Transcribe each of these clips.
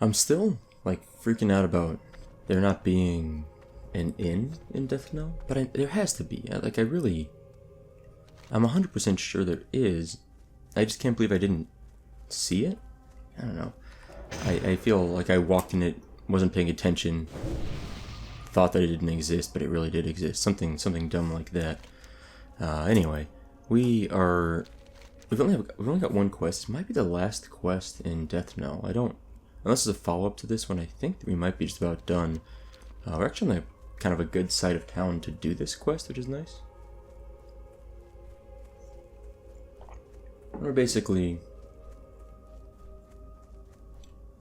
I'm still, like, freaking out about there not being an inn in deathknell, but there has to be. I'm 100% sure there is. I just can't believe I didn't see it. I don't know. I feel like I walked in it, wasn't paying attention, thought that it didn't exist, but it really did exist. Something dumb like that. Anyway, we've only got one quest. This might be the last quest in deathknell. Unless it's a follow-up to this one, I think that we might be just about done. We're actually on kind of a good side of town to do this quest, which is nice. We're basically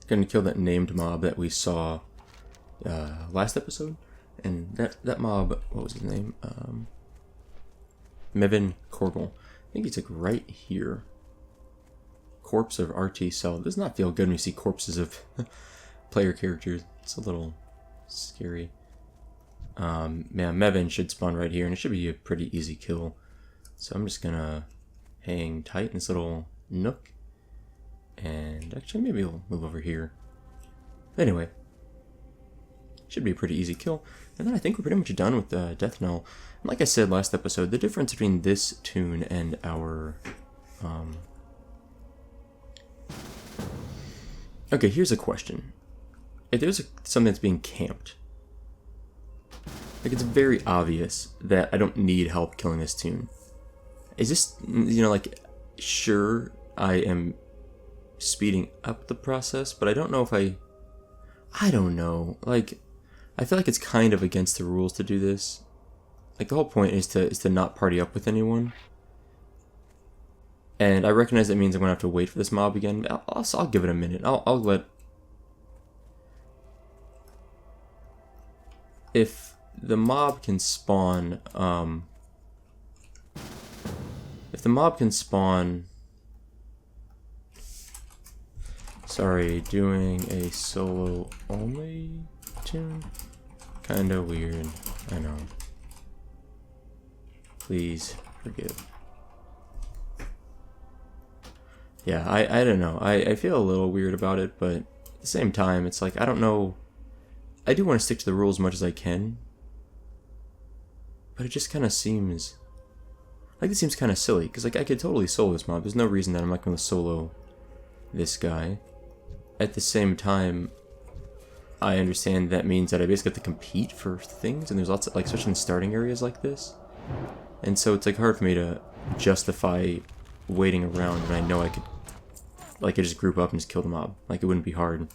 going to kill that named mob that we saw last episode. And that mob, what was his name? Mevin Korgel. I think he's like right here. Corpse of RT Cell. It does not feel good when you see corpses of player characters. It's a little scary. Yeah, Mevin should spawn right here, and it should be a pretty easy kill. So I'm just gonna hang tight in this little nook. And actually, maybe we'll move over here. Anyway, should be a pretty easy kill. And then I think we're pretty much done with deathknell. And like I said last episode, the difference between this tune and our... Okay, here's a question. If there's something that's being camped, like it's very obvious that I don't need help killing this tune. Is this, like, sure, I am speeding up the process, but I don't know if I don't know. Like, I feel like it's kind of against the rules to do this. Like, the whole point is to not party up with anyone. And I recognize that means I'm going to have to wait for this mob again. I'll give it a minute. I'll let... If the mob can spawn... If the mob can spawn... Sorry, doing a solo only tune? Kinda weird. I know. Please forgive. Yeah, I don't know. I feel a little weird about it, but at the same time, it's like, I don't know. I do want to stick to the rules as much as I can. But it just kind of seems... Like, it seems kind of silly, because, like, I could totally solo this mob. There's no reason that I'm not going to solo this guy. At the same time, I understand that means that I basically have to compete for things, and there's lots of, like, especially in starting areas like this. And so it's, like, hard for me to justify waiting around when I know I could, like, I just group up and just kill the mob. Like, it wouldn't be hard.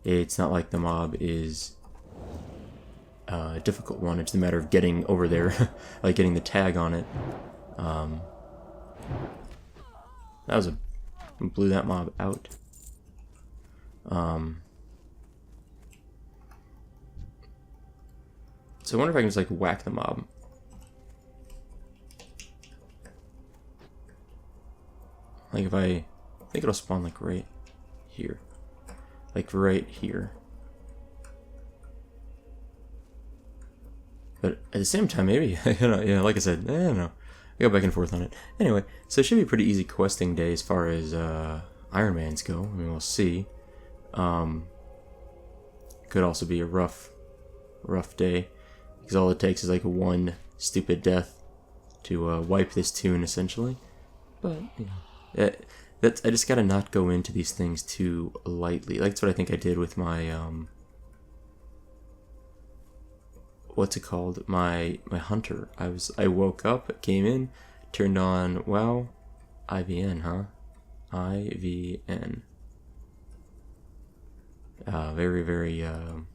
It's not like the mob is a difficult one. It's a matter of getting over there, like getting the tag on it. That was blew that mob out. So I wonder if I can just, like, whack the mob. Like, if I think it'll spawn, like, right here. Like, right here. But at the same time, maybe, yeah, like I said, I don't know. I go back and forth on it. Anyway, so it should be a pretty easy questing day as far as Iron Mans go. I mean, we'll see. Could also be a rough day. Because all it takes is, like, one stupid death to wipe this tune, essentially. But, you know, I just gotta not go into these things too lightly. Like, that's what I think I did with my, what's it called? My hunter. I woke up, came in, turned on, wow, IVN, huh? IVN. Very, very, oh,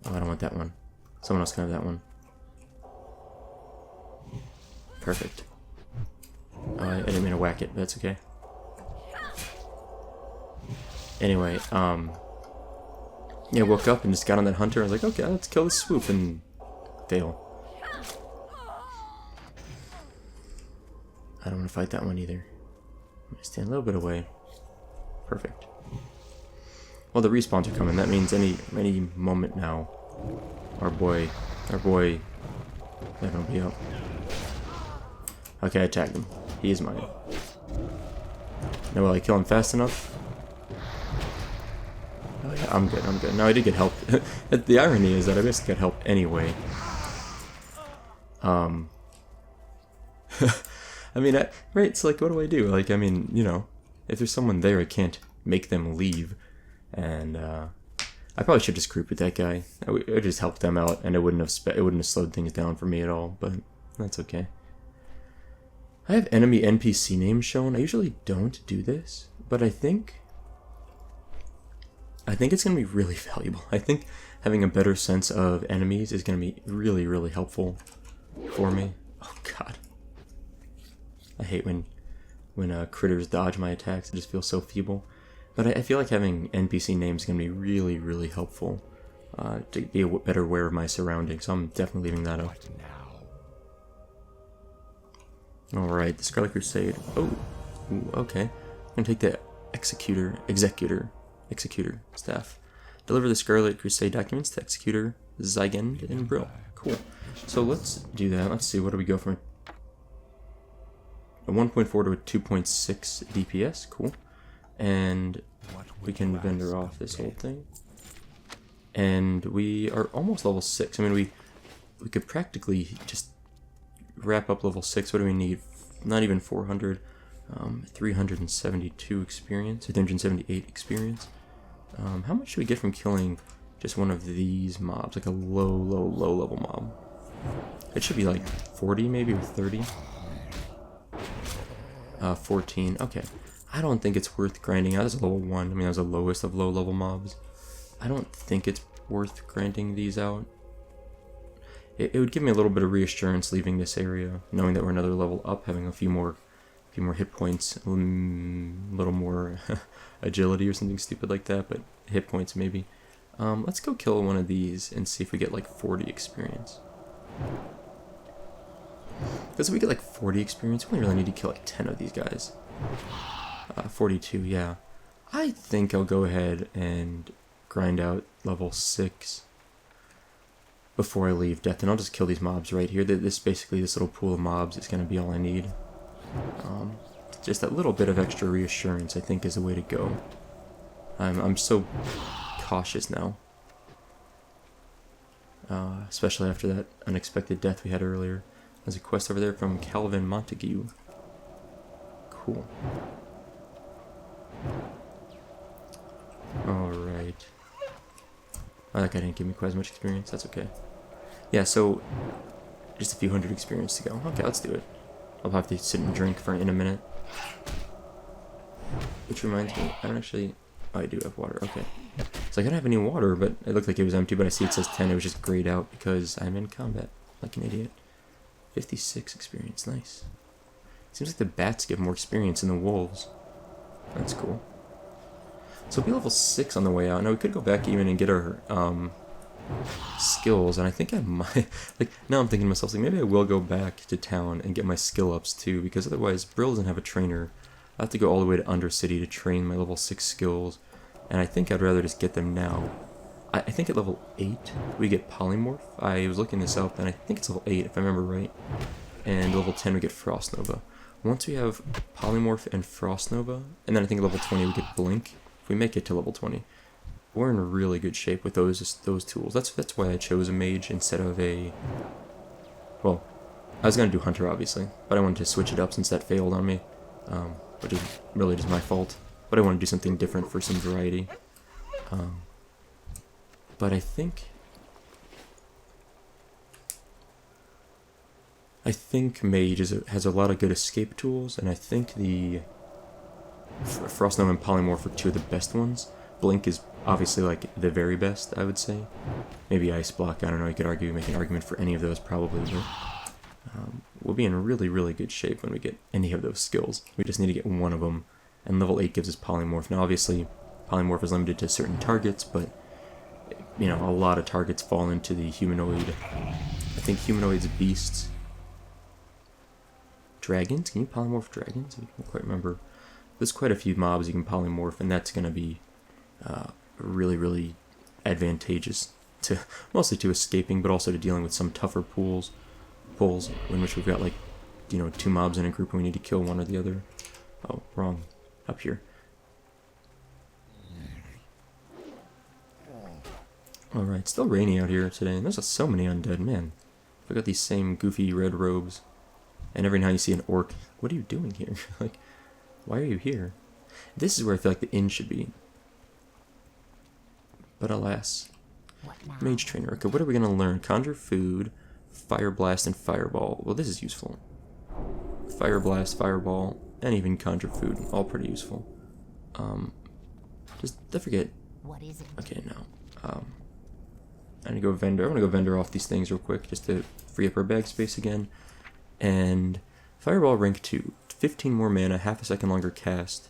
I don't want that one. Someone else can have that one. Perfect. I didn't mean to whack it, but that's okay. Anyway, yeah, woke up and just got on that hunter. I was like, okay, let's kill this swoop, and fail. I don't want to fight that one either. I'm gonna stand a little bit away. Perfect. Well, the respawns are coming. That means any moment now, our boy, that will be up. Okay, I tagged him. He is mine. Now, will I kill him fast enough? yeah, I'm good, I'm good. No, I did get help. The irony is that I basically got help anyway. I mean, right, it's like, what do I do? Like, I mean, you know, if there's someone there, I can't make them leave. And, I probably should just group with that guy. I would just help them out, and it wouldn't have slowed things down for me at all, but that's okay. I have enemy NPC names shown. I usually don't do this, but I think it's going to be really valuable. I think having a better sense of enemies is going to be really, really helpful for me. Oh god. I hate when critters dodge my attacks. It just feels so feeble. But I feel like having NPC names is going to be really, really helpful to be better aware of my surroundings, so I'm definitely leaving that up. Alright, the Scarlet Crusade. Oh, ooh, okay. I'm going to take the Executor staff. Deliver the Scarlet Crusade documents to Executor Zygend and Brill. Cool. So let's do that. Let's see, what do we go from a 1.4 to a 2.6 DPS? Cool. And we can vendor off this whole thing. And we are almost level 6. I mean, we could practically just wrap up level 6. What do we need? Not even 400. 372 experience, 378 experience. How much do we get from killing just one of these mobs? Like a low level mob. It should be like 40 maybe, or 30. 14. Okay. I don't think it's worth grinding out. This is level 1. I mean, that was the lowest of low level mobs. I don't think it's worth grinding these out. It would give me a little bit of reassurance leaving this area, knowing that we're another level up, having a few more hit points, a little more agility or something stupid like that, but hit points maybe. Let's go kill one of these and see if we get like 40 experience. Because if we get like 40 experience, we only really need to kill like 10 of these guys. 42, yeah. I think I'll go ahead and grind out level 6 before I leave Death, and I'll just kill these mobs right here. This little pool of mobs is going to be all I need. Just that little bit of extra reassurance, I think, is the way to go. I'm so cautious now. Especially after that unexpected death we had earlier. There's a quest over there from Calvin Montague. Cool. Alright. Oh, that guy didn't give me quite as much experience. That's okay. Yeah, so just a few hundred experience to go. Okay, let's do it. I'll have to sit and drink in a minute. Which reminds me, I don't actually... Oh, I do have water. Okay. So I don't have any water, but it looked like it was empty, but I see it says 10. It was just grayed out because I'm in combat. Like an idiot. 56 experience. Nice. Seems like the bats give more experience than the wolves. That's cool. So we'll be level 6 on the way out. Now we could go back even and get our skills, and I think I might... Like, now I'm thinking to myself, like, maybe I will go back to town and get my skill ups too, because otherwise Brill doesn't have a trainer. I have to go all the way to Undercity to train my level 6 skills, and I think I'd rather just get them now. I think at level 8 we get Polymorph. I was looking this up, and I think it's level 8 if I remember right. And level 10 we get Frost Nova. Once we have Polymorph and Frost Nova, and then I think level 20 we get Blink. If we make it to level 20, we're in really good shape with those tools. That's why I chose a Mage instead of a... Well, I was going to do Hunter, obviously, but I wanted to switch it up since that failed on me, which is really just my fault. But I want to do something different for some variety. But I think Mage has a lot of good escape tools, and I think the Frost Nova and Polymorph are two of the best ones. Blink is obviously like the very best, I would say. Maybe Ice Block, I don't know, you could make an argument for any of those probably, but we'll be in really, really good shape when we get any of those skills. We just need to get one of them, and level 8 gives us Polymorph. Now obviously, Polymorph is limited to certain targets, but you know, a lot of targets fall into the humanoid. I think humanoids, beasts, dragons. Can you polymorph dragons? I can't quite remember. There's quite a few mobs you can polymorph, and that's going to be really, really advantageous to mostly to escaping, but also to dealing with some tougher pulls in which we've got, like, you know, 2 mobs in a group and we need to kill one or the other. Oh, wrong. Up here. Alright, still rainy out here today, and there's so many undead, man. I got these same goofy red robes. And every now you see an orc. What are you doing here? Like, why are you here? This is where I feel like the inn should be. But alas. Mage trainer. Okay, what are we going to learn? Conjure food, fire blast, and fireball. Well, this is useful. Fire blast, fireball, and even conjure food. All pretty useful. Just, I forget. What is it? Okay, no. I need to go vendor. I'm going to go vendor off these things real quick just to free up our bag space again. And fireball rank 2. 15 more mana, half a second longer cast.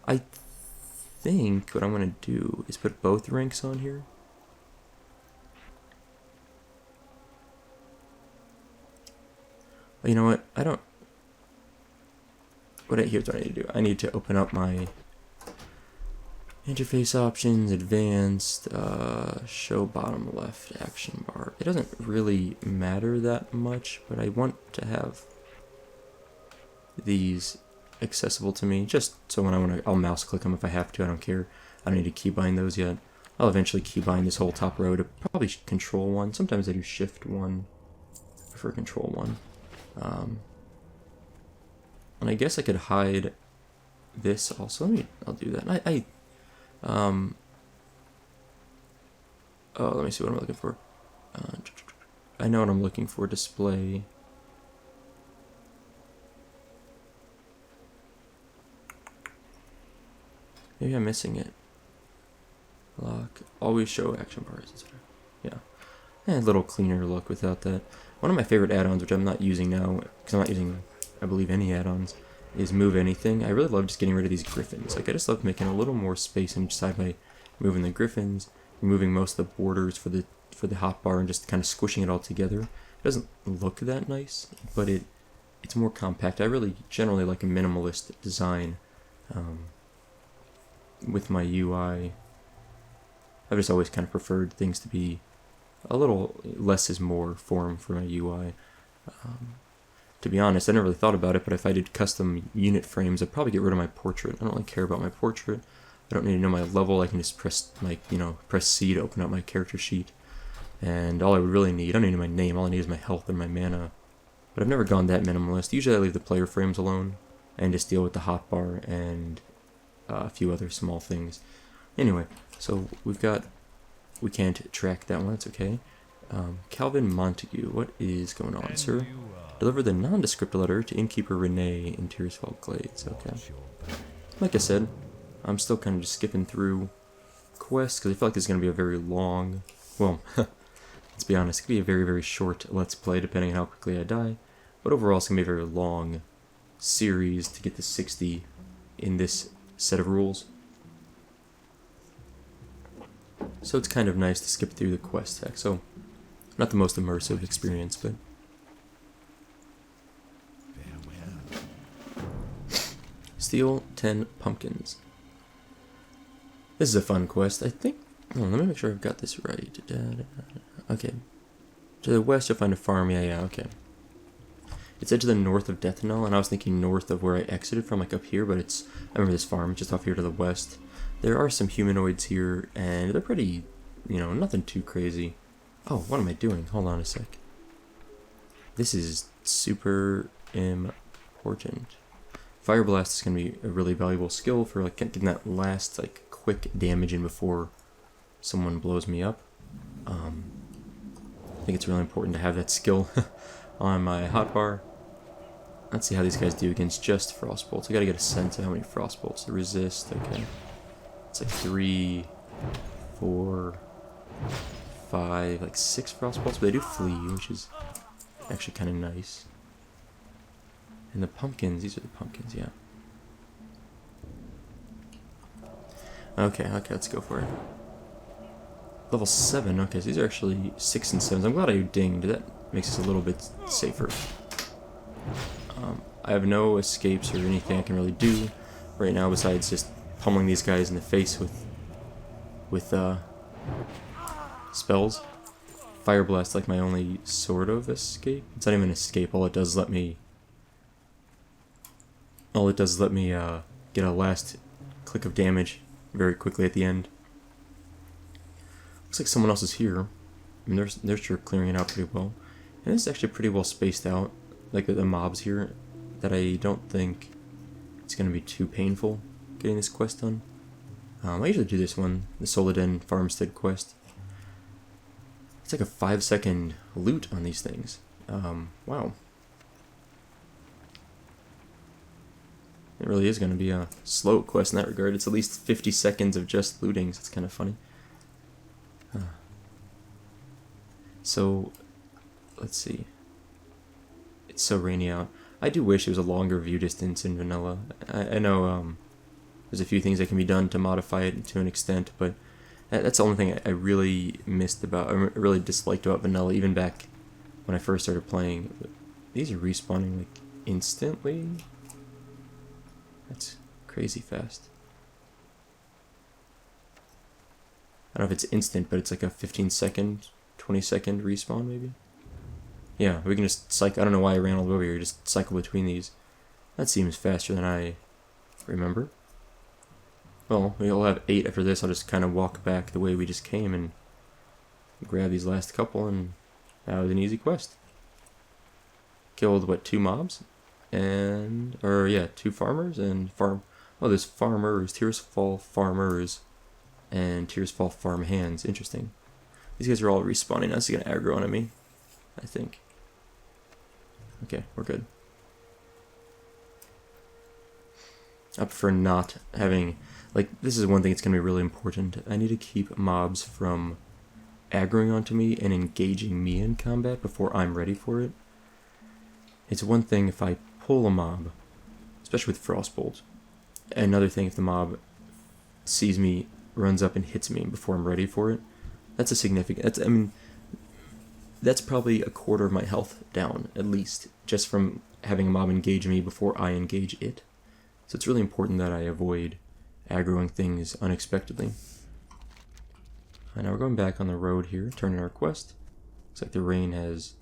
I think what I'm going to do is put both ranks on here. Well, you know what? I don't... Here's what I need to do. I need to open up my interface options, advanced, show bottom left action bar. It doesn't really matter that much, but I want to have these accessible to me, just so when I want to, I'll mouse click them if I have to. I don't care. I don't need to keybind those yet. I'll eventually keybind this whole top row to probably control 1. Sometimes I do shift 1. I prefer control 1. And I guess I could hide this also. I'll do that. Oh, let me see what I'm looking for. I know what I'm looking for. Display. Maybe I'm missing it. Lock. Always show action bars, etc. Yeah. A little cleaner look without that. One of my favorite add-ons, which I'm not using now, because I'm not using, I believe, any add-ons, is Move Anything. I really love just getting rid of these griffins. Like, I just love making a little more space on each side by moving the griffins, removing most of the borders for the hotbar, and just kind of squishing it all together. It doesn't look that nice, but it's more compact. I really generally like a minimalist design with my UI. I've just always kind of preferred things to be a little less is more form for my UI. To be honest, I never really thought about it, but if I did custom unit frames, I'd probably get rid of my portrait. I don't really care about my portrait. I don't need to know my level. I can just press, press C to open up my character sheet. And all I would really need, I don't need my name, all I need is my health and my mana. But I've never gone that minimalist. Usually I leave the player frames alone and just deal with the hotbar and a few other small things. Anyway, so we can't track that one, that's okay. Calvin Montague, what is going on, sir? Deliver the nondescript letter to Innkeeper Renee in Tearsfall Glades, okay. Like I said, I'm still kind of just skipping through quests, because I feel like this is going to be a very long, well, let's be honest, it could be a very, very short Let's Play, depending on how quickly I die. But overall, it's going to be a very long series to get to 60 in this set of rules. So it's kind of nice to skip through the quest text. So, not the most immersive experience, but... Steal 10 pumpkins. This is a fun quest, I think. Oh, let me make sure I've got this right. Okay. To the west, you'll find a farm. Yeah, okay. It's to the north of Deathknell, and I was thinking north of where I exited from, like up here, but I remember this farm just off here to the west. There are some humanoids here, and they're pretty, nothing too crazy. Oh, what am I doing? Hold on a sec. This is super important. Fire Blast is going to be a really valuable skill for like getting that last quick damage in before someone blows me up. I think it's really important to have that skill on my hotbar. Let's see how these guys do against just frost bolts. I gotta get a sense of how many frost bolts they resist. Okay. It's like 3, 4, 5, 6 frost bolts, but they do flee, which is actually kind of nice. And the pumpkins, these are the pumpkins, yeah. Okay, let's go for it. Level 7, okay, so these are actually 6 and 7s. I'm glad I dinged, that makes us a little bit safer. I have no escapes or anything I can really do right now besides just pummeling these guys in the face with spells. Fire Blast like my only sort of escape. It's not even an escape, all it does is let me get a last click of damage very quickly at the end. Looks like someone else is here. I mean, they're sure clearing it out pretty well. And it's actually pretty well spaced out. Like the mobs here, that I don't think it's going to be too painful getting this quest done. I usually do this one, the Soladin Farmstead quest. It's like a 5-second loot on these things. Wow. It really is going to be a slow quest in that regard. It's at least 50 seconds of just looting, so it's kind of funny. So, let's see. It's so rainy out. I do wish it was a longer view distance in vanilla. I know there's a few things that can be done to modify it to an extent, but that's the only thing I really missed about, I really disliked about vanilla, even back when I first started playing. These are respawning like instantly. That's crazy fast. I don't know if it's instant, but it's like a 15-second, 20-second respawn maybe. Yeah, we can just cycle. I don't know why I ran all the way over here. Just cycle between these. That seems faster than I remember. Well, we'll have 8 after this. I'll just kind of walk back the way we just came and grab these last couple, and that was an easy quest. Killed, what, 2 mobs? And, or yeah, 2 farmers and farm. Oh, there's farmers, Tears Fall farmers, and Tears Fall farm hands. Interesting. These guys are all respawning. That's gonna aggro on me, I think. Okay, we're good. I prefer not having, like, this is one thing that's going to be really important. I need to keep mobs from aggroing onto me and engaging me in combat before I'm ready for it. It's one thing if I pull a mob, especially with Frostbolt. Another thing if the mob sees me, runs up and hits me before I'm ready for it. That's a significant, I mean, that's probably a quarter of my health down, at least, just from having a mob engage me before I engage it. So it's really important that I avoid aggroing things unexpectedly. And now we're going back on the road here, turning our quest. Looks like the rain has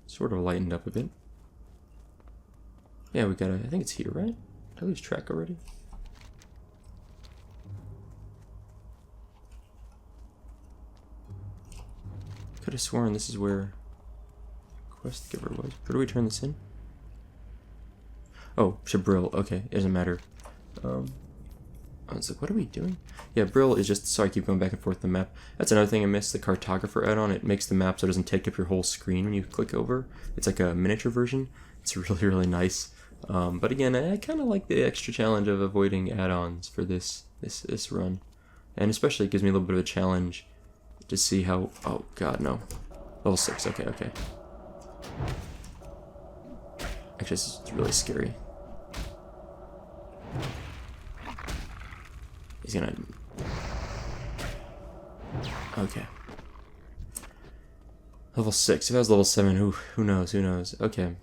sort of lightened up a bit. Yeah, we gotta, I think it's here, right? Did I lose track already? Could have sworn this is where quest giver was. Where do we turn this in? Oh, to Brill. Okay, it doesn't matter. I was like, what are we doing? Yeah, Brill is just, sorry, I keep going back and forth the map. That's another thing I missed, the cartographer add-on. It makes the map so it doesn't take up your whole screen when you click over. It's like a miniature version. It's really, really nice. But again, I kind of like the extra challenge of avoiding add-ons for this run. And especially it gives me a little bit of a challenge to see how, oh god, no. Level 6, okay. Actually, this is really scary. He's gonna... Okay. Level 6. If I was level 7, who knows? Okay.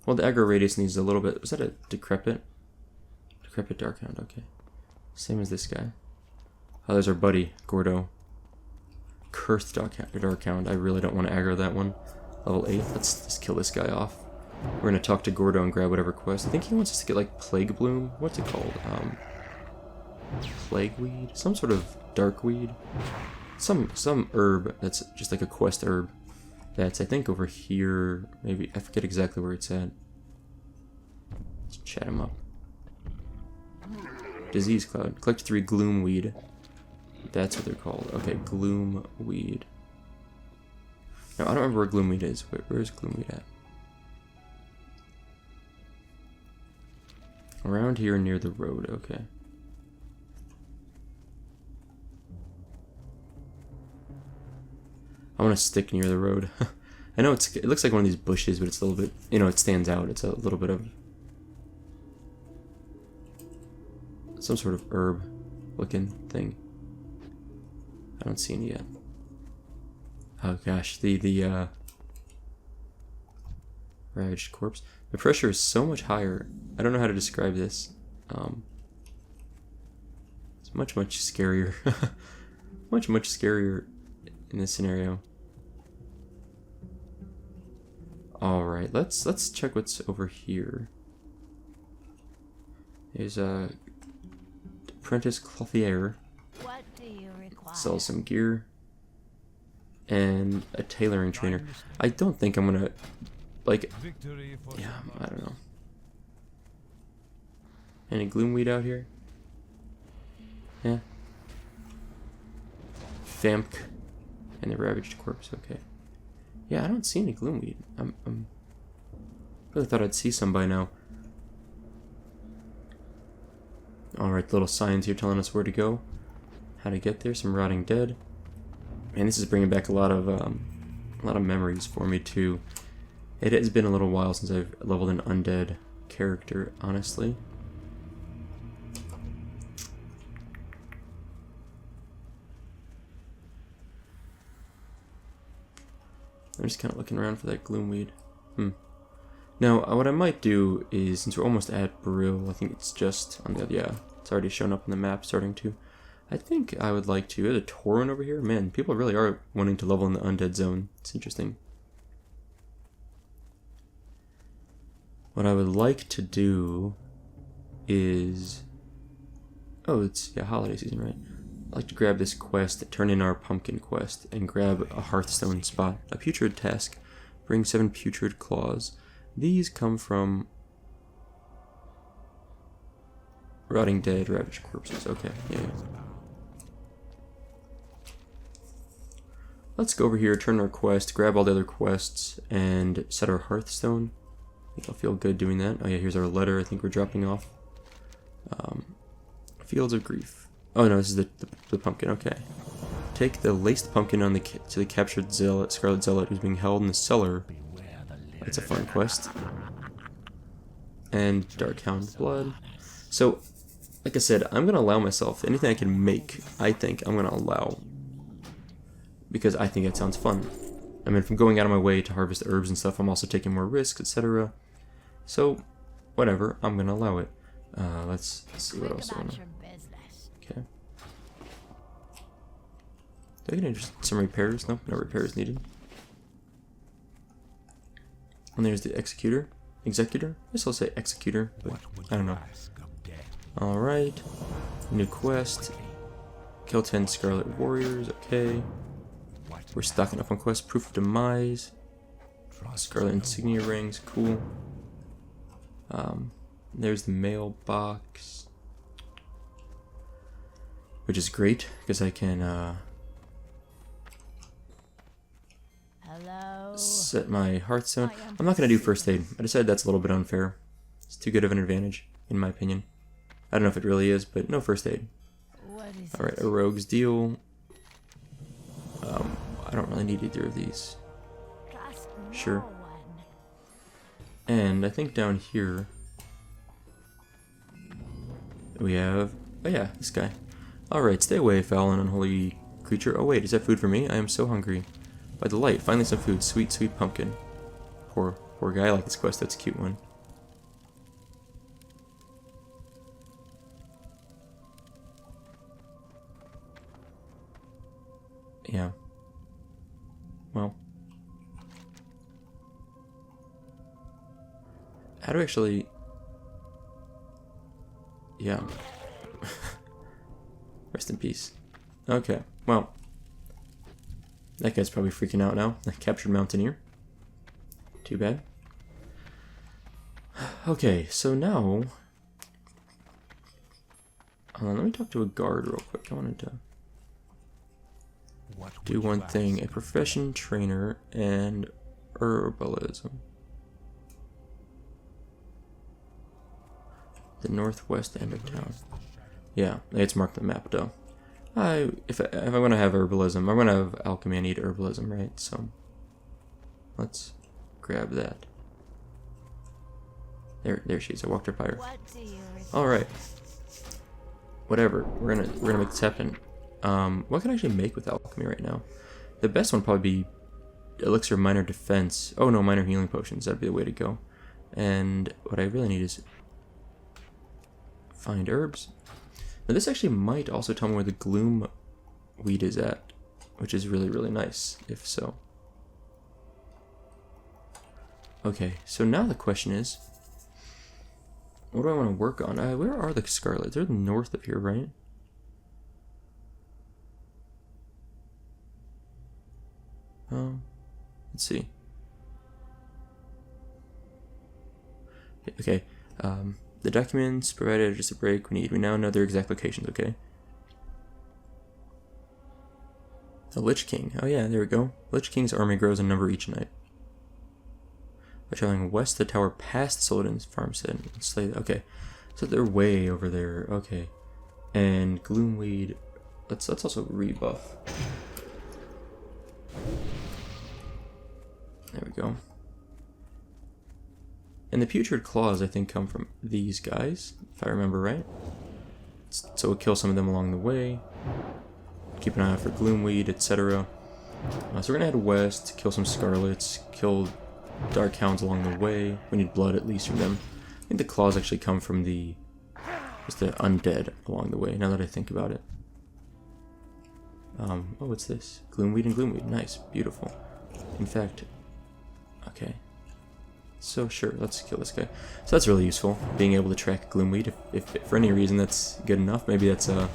Well, the aggro radius needs a little bit... Was that a decrepit? Decrepit Darkhound, okay. Same as this guy. Oh, there's our buddy, Gordo. Cursed Darkhound. I really don't want to aggro that one. Level 8. Let's just kill this guy off. We're gonna talk to Gordo and grab whatever quest. I think he wants us to get, like, Plague Bloom. What's it called? Plague Weed? Some sort of dark weed. Some herb that's just like a quest herb. That's, I think, over here. Maybe, I forget exactly where it's at. Let's chat him up. Disease Cloud. Collect 3 Gloom Weed. That's what they're called. Okay, Gloom Weed. No, I don't remember where Gloom Weed is. Where's Gloom Weed at? Around here near the road, okay. I want to stick near the road. I know it looks like one of these bushes, but it's a little bit, you know, it stands out. It's a little bit of some sort of herb looking thing. I don't see any yet. Oh gosh, the ravaged corpse. The pressure is so much higher. I don't know how to describe this. It's much scarier. much scarier in this scenario. Alright, let's check what's over here. There's a Apprentice Clothier. What do you require? Sell some gear. And a tailoring trainer. I don't think I'm gonna, like, yeah, I don't know. Any gloomweed out here? Yeah. Famk. And the ravaged corpse, okay. Yeah, I don't see any gloomweed. I'm really thought I'd see some by now. Alright, little signs here telling us where to go. How to get there, some rotting dead. And this is bringing back a lot of memories for me too. It has been a little while since I've leveled an undead character, honestly. I'm just kind of looking around for that gloomweed. Now, what I might do is, since we're almost at Brill, I think it's just on the, yeah, it's already shown up on the map, starting to. I think I would like to, there's a Tauren over here. Man, people really are wanting to level in the undead zone. It's interesting. What I would like to do is, oh, it's, yeah, holiday season, right? I'd like to grab this quest, turn in our pumpkin quest, and grab a Hearthstone spot. A putrid task. Bring 7 putrid claws. These come from rotting dead, ravaged corpses. Okay, yeah. Let's go over here, turn our quest, grab all the other quests, and set our Hearthstone. I think I'll feel good doing that. Oh yeah, here's our letter I think we're dropping off. Fields of Grief. Oh no, this is the pumpkin, okay. Take the laced pumpkin on to the captured zealot, Scarlet Zealot, who's being held in the cellar. That's a fun quest. And Darkhound Blood. So, like I said, I'm going to allow myself, anything I can make, I think I'm going to allow. Because I think it sounds fun. I mean, if I'm going out of my way to harvest herbs and stuff, I'm also taking more risks, etc. So, whatever, I'm going to allow it. Let's see what else I want to... Okay. Do I get just some repairs? Nope, no repairs needed. And there's the Executor. Executor? I guess I'll say Executor, but I don't know. Alright. New quest. Kill 10 Scarlet Warriors, okay. We're stocking up on quests. Proof of Demise. Scarlet Insignia Rings, cool. There's the mailbox. Which is great, because I can, set my Hearthstone. I'm not going to do first aid. I decided that's a little bit unfair. It's too good of an advantage, in my opinion. I don't know if it really is, but no first aid. Alright, a Rogue's Deal. I don't really need either of these. Sure. And I think down here we have... oh yeah, this guy. Alright, stay away, foul and unholy creature. Oh wait, is that food for me? I am so hungry. By the light, finally some food. Sweet, sweet pumpkin. Poor guy. I like this quest. That's a cute one. Yeah. Well. How do I actually... yeah. Rest in peace. Okay, well. That guy's probably freaking out now. I captured Mountaineer. Too bad. Okay, so now... let me talk to a guard real quick. I wanted to do one thing. A profession trainer and herbalism. The northwest end of town. Yeah, it's marked on the map though. If I'm gonna have herbalism, I'm gonna have alchemy. I need herbalism, right? So let's grab that. There she is. I walked her by her. All right. Whatever. We're gonna make this happen. What can I actually make with alchemy right now? The best one would probably be elixir minor defense. Oh no, minor healing potions. That'd be the way to go. And what I really need is find herbs. Now this actually might also tell me where the gloom weed is at, which is really, really nice, if so. Okay, so now the question is, what do I want to work on? Where are the scarlets? They're north of here, right? Let's see. Okay. The documents provided are just a break we need. We now know their exact locations, okay? The Lich King. Oh yeah, there we go. Lich King's army grows in number each night. By traveling west, the tower past Soldin's farmstead. Okay. So they're way over there. Okay. And Gloomweed. Let's also rebuff. There we go. And the putrid claws, I think, come from these guys, if I remember right. So we'll kill some of them along the way. Keep an eye out for Gloomweed, etc. So we're gonna head west, kill some Scarlets, kill Dark Hounds along the way. We need blood at least from them. I think the claws actually come from just the undead along the way, now that I think about it. Oh, what's this? Gloomweed and Gloomweed. Nice. Beautiful. In fact, okay. So sure, let's kill this guy. So that's really useful, being able to track Gloomweed. If for any reason that's good enough, maybe that's a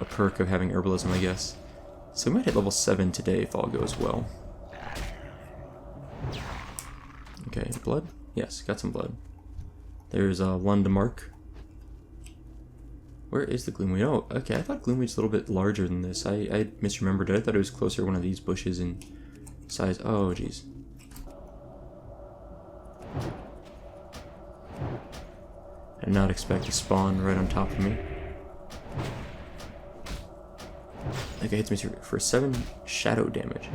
perk of having Herbalism, I guess. So we might hit level 7 today if all goes well. Okay, blood? Yes, got some blood. There's Lundamark. Where is the Gloomweed? Oh, okay, I thought Gloomweed's a little bit larger than this. I misremembered it. I thought it was closer to one of these bushes in size. Oh, jeez. I did not expect to spawn right on top of me. Okay, hits me for 7 shadow damage.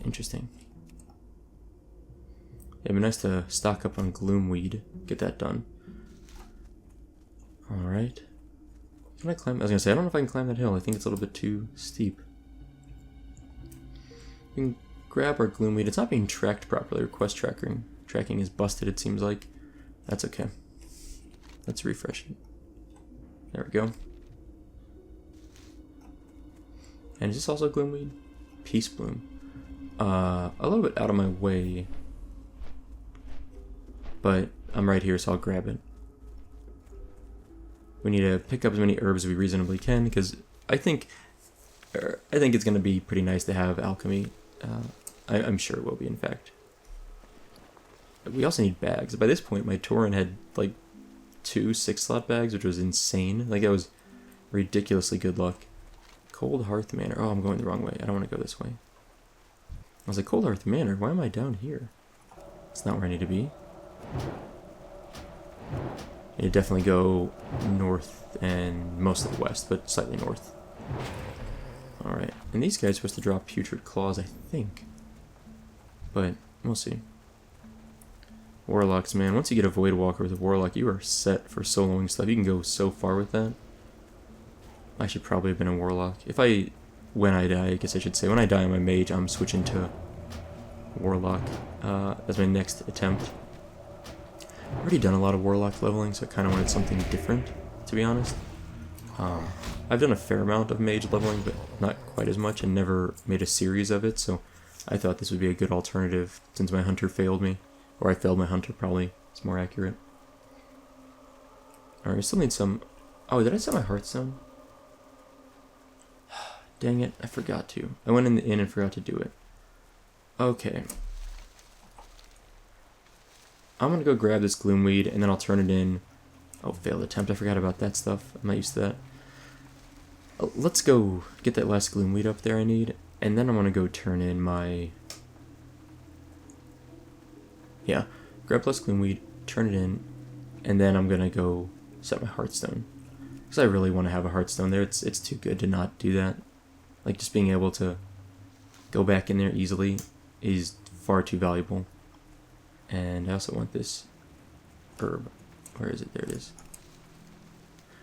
Interesting. It'd be nice to stock up on Gloomweed. Get that done. Alright. Can I climb? I was gonna say, I don't know if I can climb that hill. I think it's a little bit too steep. We can grab our Gloomweed. It's not being tracked properly. Request tracking is busted, it seems like. That's okay. Let's refresh it. There we go. And is this also Gloomweed? Peace Bloom. A little bit out of my way. But I'm right here, so I'll grab it. We need to pick up as many herbs as we reasonably can, because I think it's going to be pretty nice to have alchemy. I'm sure it will be, in fact. We also need bags. By this point, my Tauren had like 2 6-slot bags, which was insane. Like, that was ridiculously good luck. Cold Hearth Manor. Oh, I'm going the wrong way. I don't want to go this way. I was like, Cold Hearth Manor? Why am I down here? It's not where I need to be. I need to definitely go north and most of the west, but slightly north. Alright. And these guys are supposed to drop Putrid Claws, I think. But we'll see. Warlocks, man. Once you get a Voidwalker with a Warlock, you are set for soloing stuff. You can go so far with that. I should probably have been a Warlock. When I die, I guess I should say, when I die on my Mage, I'm switching to Warlock. That's my next attempt. I've already done a lot of Warlock leveling, so I kind of wanted something different, to be honest. I've done a fair amount of Mage leveling, but not quite as much, and never made a series of it, so I thought this would be a good alternative, since my Hunter failed me. Or I failed my Hunter, probably. It's more accurate. Alright, we still need some... Oh, did I set my Hearthstone? Dang it, I forgot to. I went in the inn and forgot to do it. Okay. I'm gonna go grab this Gloomweed, and then I'll turn it in. Oh, failed attempt. I forgot about that stuff. I'm not used to that. Let's go get that last Gloomweed up there I need, and then I'm gonna go turn in my... Yeah, grab plus Gloomweed, turn it in, and then I'm gonna go set my Hearthstone. Because I really want to have a Hearthstone there. It's too good to not do that. Like, just being able to go back in there easily is far too valuable. And I also want this herb. Where is it? There it is.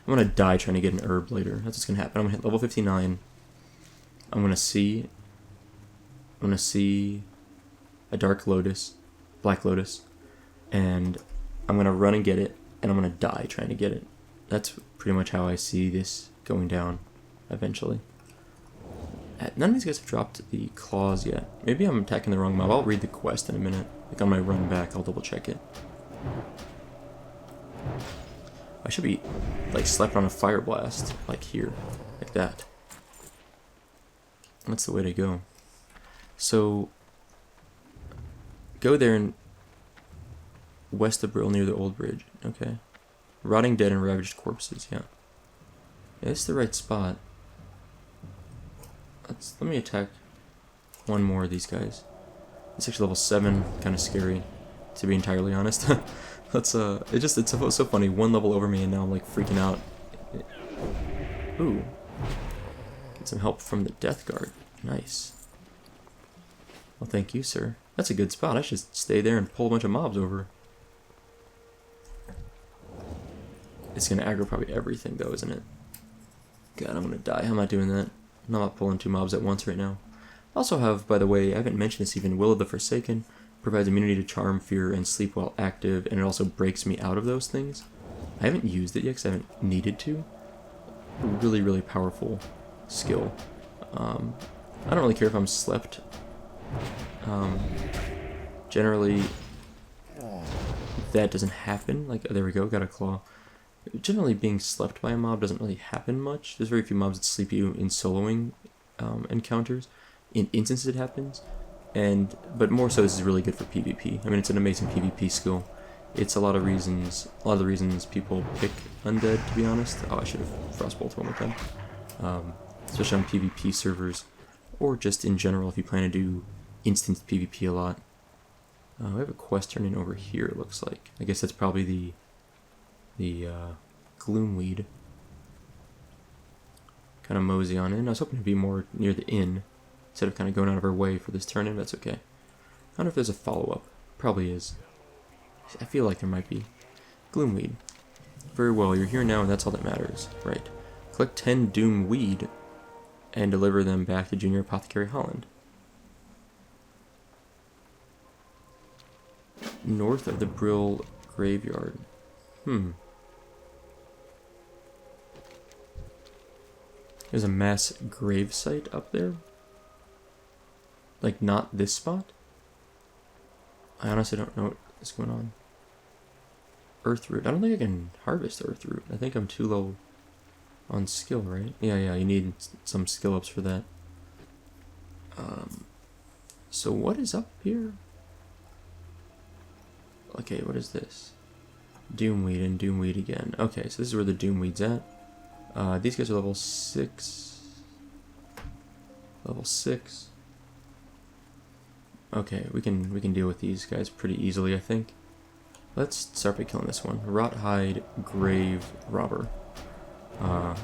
I'm going to die trying to get an herb later. That's what's going to happen. I'm going to hit level 59. I'm going to see a dark lotus, black lotus, and I'm going to run and get it, and I'm going to die trying to get it. That's pretty much how I see this going down eventually. None of these guys have dropped the claws yet. Maybe I'm attacking the wrong mob. I'll read the quest in a minute. Like, on my run back, I'll double check it. I should be, like, slapped on a fire blast, like here, like that. That's the way to go. So go there and west of Brill near the old bridge. Okay. Rotting dead and ravaged corpses, yeah. Yeah, this is the right spot. Let me attack one more of these guys. It's actually level 7, kind of scary, to be entirely honest. It's so funny. One level over me and now I'm like freaking out. Ooh. Get some help from the Death Guard. Nice. Well, thank you, sir. That's a good spot. I should stay there and pull a bunch of mobs over. It's gonna aggro probably everything though, isn't it? God, I'm gonna die. I'm not doing that. I'm not pulling 2 mobs at once right now. I also have, by the way, I haven't mentioned this even, Will of the Forsaken. Provides immunity to charm, fear, and sleep while active, and it also breaks me out of those things. I haven't used it yet because I haven't needed to. Really, really powerful skill. I don't really care if I'm slept. Generally, that doesn't happen. Like, there we go, got a claw. Generally, being slept by a mob doesn't really happen much. There's very few mobs that sleep you in soloing encounters. In instances it happens. But more so, this is really good for PvP. I mean, it's an amazing PvP skill. It's a lot of the reasons people pick undead, to be honest. Oh, I should have frostbolted one more time. Especially on PvP servers, or just in general if you plan to do instance PvP a lot. We have a quest turning over here, it looks like. I guess that's probably the Gloomweed. Kind of mosey on in. I was hoping to be more near the inn, instead of kind of going out of our way for this turn-in, but that's okay. I don't know if there's a follow-up. Probably is. I feel like there might be. Gloomweed. Very well, you're here now and that's all that matters. Right. Collect 10 Doom Weed and deliver them back to Junior Apothecary Holland. North of the Brill Graveyard. There's a mass grave site up there? Like, not this spot? I honestly don't know what's going on. Earthroot. I don't think I can harvest Earthroot. I think I'm too low on skill, right? Yeah, you need some skill ups for that. So what is up here? Okay, what is this? Doomweed and Doomweed again. Okay, so this is where the Doomweed's at. These guys are level 6. Level 6. Okay, we can deal with these guys pretty easily, I think. Let's start by killing this one. Rothhide Grave Robber. I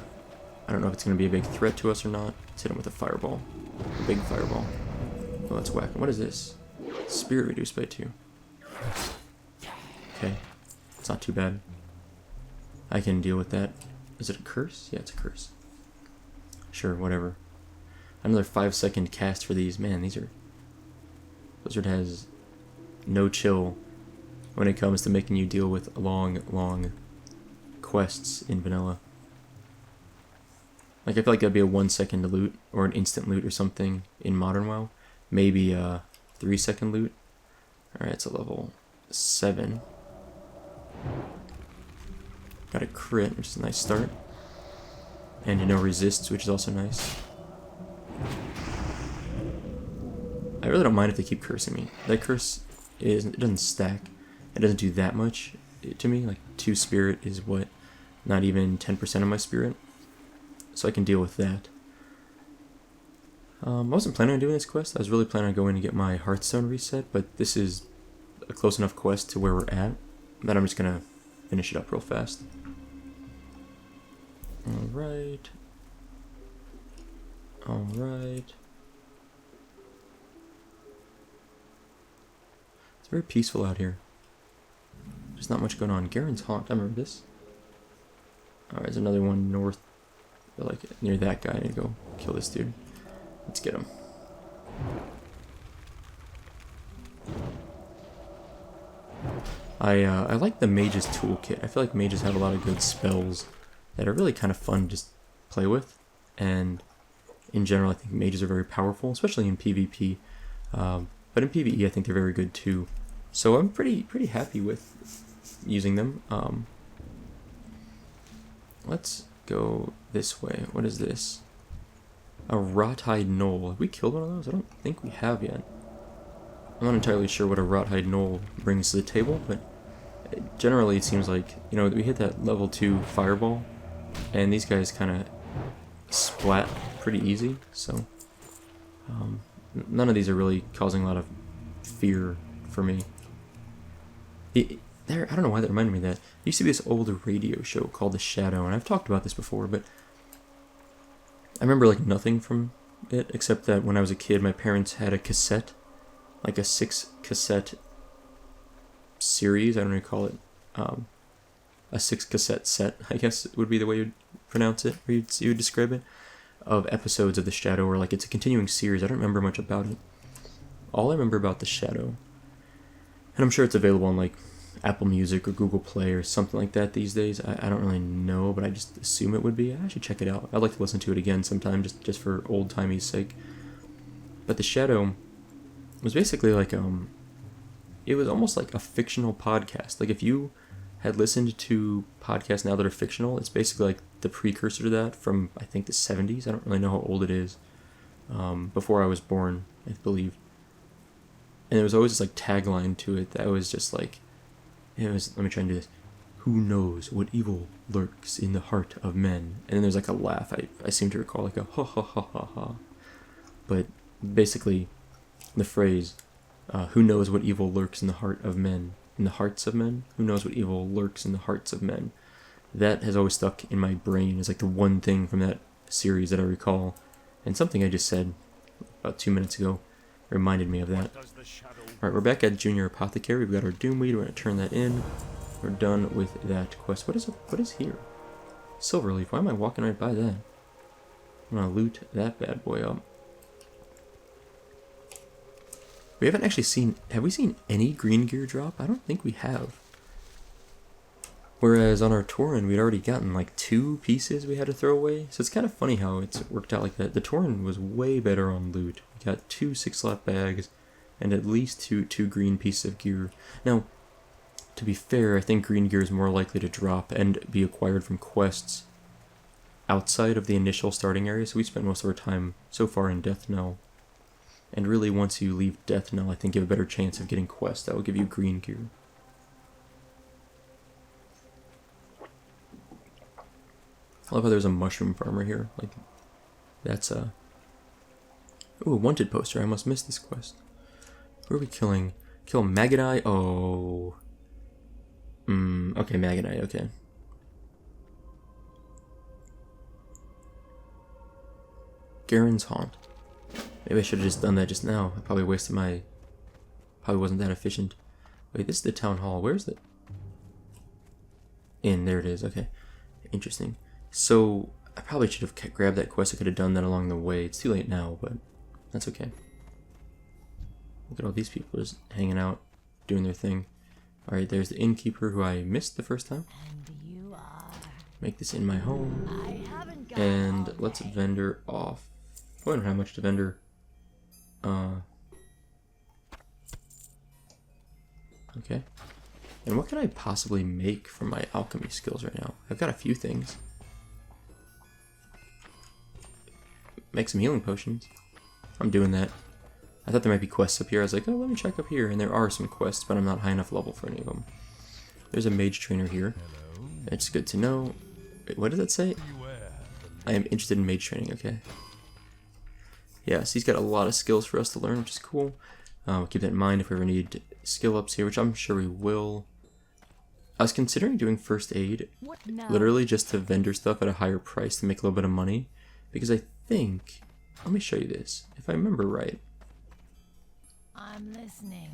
don't know if it's going to be a big threat to us or not. Let's hit him with a fireball. A big fireball. Oh, let's whack him. What is this? Spirit reduced by 2. Okay. It's not too bad. I can deal with that. Is it a curse? Yeah, it's a curse. Sure, whatever. Another 5-second cast for these. Man, these are... Blizzard has no chill when it comes to making you deal with long quests in vanilla. Like, I feel like that'd be a 1-second loot, or an instant loot or something in Modern WoW. Maybe a 3-second loot. Alright, it's a level 7. Got a crit, which is a nice start. And you know, resists, which is also nice. I really don't mind if they keep cursing me. That curse it doesn't stack. It doesn't do that much to me. Like 2 spirit is what? Not even 10% of my spirit. So I can deal with that. I wasn't planning on doing this quest. I was really planning on going to get my Hearthstone reset, but this is a close enough quest to where we're at that I'm just gonna finish it up real fast. Alright. Alright. It's very peaceful out here. There's not much going on. Garen's Haunt, I remember this. Alright, there's another one north, like near that guy. I need to go kill this dude. Let's get him. I like the Mage's toolkit. I feel like mages have a lot of good spells that are really kind of fun to just play with. And in general, I think mages are very powerful, especially in PvP. But in PvE, I think they're very good too. So I'm pretty happy with using them. Let's go this way. What is this? A rothide knoll. Have we killed one of those? I don't think we have yet. I'm not entirely sure what a rothide knoll brings to the table, but generally it seems like, you know, we hit that level 2 fireball, and these guys kind of splat pretty easy, so none of these are really causing a lot of fear for me. I don't know why that reminded me of that. There used to be this old radio show called The Shadow, and I've talked about this before, but I remember like nothing from it, except that when I was a kid, my parents had a cassette, like a 6-cassette series, I don't know how to call it, a 6-cassette set, I guess would be the way you'd pronounce it, or you would describe it, of episodes of The Shadow, or like it's a continuing series. I don't remember much about it. All I remember about The Shadow, and I'm sure it's available on like Apple Music or Google Play or something like that these days. I don't really know, but I just assume it would be. I should check it out. I'd like to listen to it again sometime, just for old-timey's sake. But The Shadow was basically like, it was almost like a fictional podcast. Like if you had listened to podcasts now that are fictional, it's basically like the precursor to that from, I think, the 70s. I don't really know how old it is. Before I was born, I believe. And there was always this like tagline to it that was just like, it was, let me try and do this. Who knows what evil lurks in the heart of men? And then there's like a laugh. I seem to recall like a ha ha ha ha ha. But basically, the phrase, who knows what evil lurks in the heart of men? In the hearts of men? Who knows what evil lurks in the hearts of men? That has always stuck in my brain as like the one thing from that series that I recall. And something I just said about 2 minutes ago reminded me of that. Alright, we're back at Junior Apothecary. We've got our Doomweed. We're going to turn that in. We're done with that quest. What is here? Silverleaf. Why am I walking right by that? I'm going to loot that bad boy up. We haven't actually seen... Have we seen any green gear drop? I don't think we have. Whereas on our Tauren, we'd already gotten like 2 pieces we had to throw away. So it's kind of funny how it's worked out like that. The Tauren was way better on loot. We got 2 6-slot bags and at least two green pieces of gear. Now, to be fair, I think green gear is more likely to drop and be acquired from quests outside of the initial starting area. So we spent most of our time so far in Deathknell. And really, once you leave Deathknell, I think you have a better chance of getting quests that will give you green gear. I love how there's a mushroom farmer here. Like, that's a... Ooh, a wanted poster. I must miss this quest. Who are we killing? Kill Magadai? Oh. Okay, Magadai, okay. Garen's Haunt. Maybe I should have just done that just now. I probably wasted my... Probably wasn't that efficient. Wait, this is the town hall. Where's the... Inn, there it is, okay. Interesting. So, I probably should have grabbed that quest. I could have done that along the way. It's too late now, but that's okay. Look at all these people just hanging out, doing their thing. Alright, there's the innkeeper who I missed the first time. Make this in my home. And let's vendor off. I don't know how much to vendor. Okay. And what can I possibly make from my alchemy skills right now? I've got a few things. Make some healing potions. I'm doing that. I thought there might be quests up here. I was like, oh, let me check up here. And there are some quests, but I'm not high enough level for any of them. There's a mage trainer here. It's good to know. Wait, what does that say? I am interested in mage training, okay. Yeah, so he's got a lot of skills for us to learn, which is cool. We'll keep that in mind if we ever need skill ups here, which I'm sure we will. I was considering doing first aid, literally just to vendor stuff at a higher price to make a little bit of money. Because I think, let me show you this, if I remember right. I'm listening.